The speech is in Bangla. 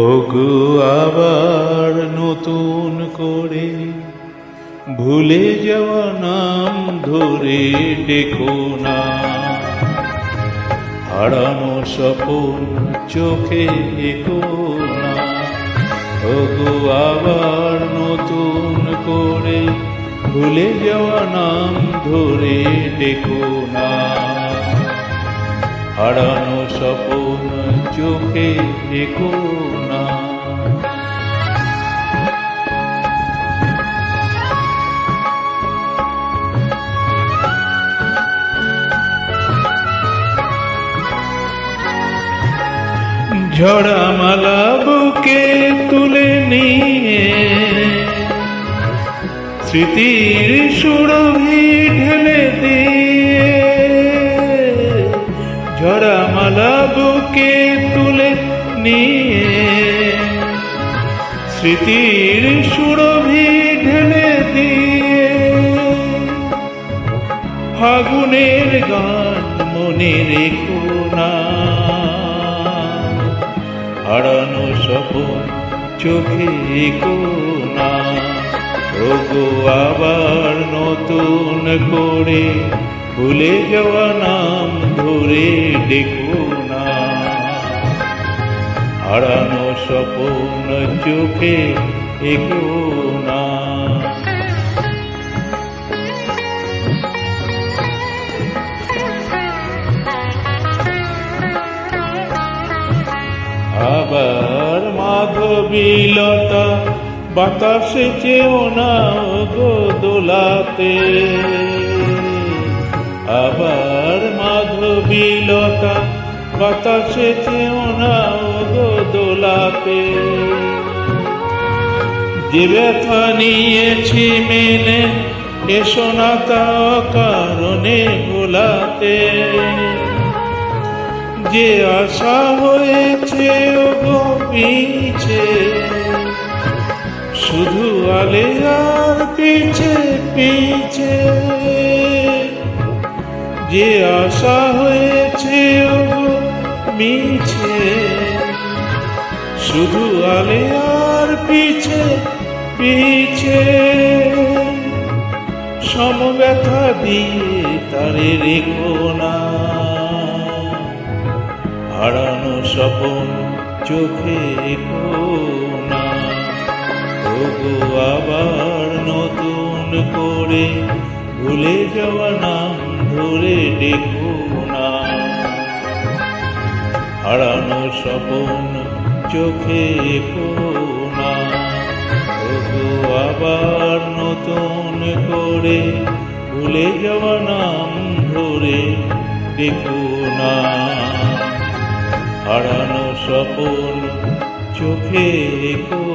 ওগো আবার নতুন করে ভুলে যাওয়া নাম ধরে ডেকো না, হারানো স্বপন চোখে এগো না। ওগো আবার নতুন করে ভুলে যাওয়া নাম ধরে ডেকো না, হারানো স্বপন চোখে এগো না। ঝরা মালা বুকে তুলে নিয়ে স্মৃতির সুরভি ঢেলে দিয়ে, ঝরা মালা বুকে তুলে নিয়ে স্মৃতির সুরভি ঢেলে দিয়ে, ফাগুনের গান মনে রেখো না, হারানো স্বপন চোখে এগো না। ওগো আবার নতুন করে ভুলে যাওয়া নাম ধরে ডেকো না, হারানো স্বপন চোখে এগো না। আবার মাধবীলতা বাতাসে চেও না গো দোলাতে, আবার মাধবীলতা বাতাসে চেও না গো দোলাতে। যে ব্যথা নিয়েছি মেনে এসো না তা কারণে ভোলাতে, যে আশা হয়েছে ওগো পিছে শুধু আলে আর পিছে পিছে, যে আশা হয়েছে ওগো মিছে শুধু আলে আর পিছে পিছে। সমব্যথা দিয়ে তারে রেখো না, হারানো স্বপন চোখে এগো না। ওগো আবার নতুন করে ভুলে যাওয়া নাম ধরে ডেকো না, হারানো স্বপন চোখে এগো না। ওগো আবার নতুন করে ভুলে যাওয়া নাম ধরে ডেকো না, হারানো স্বপন চোখে এগো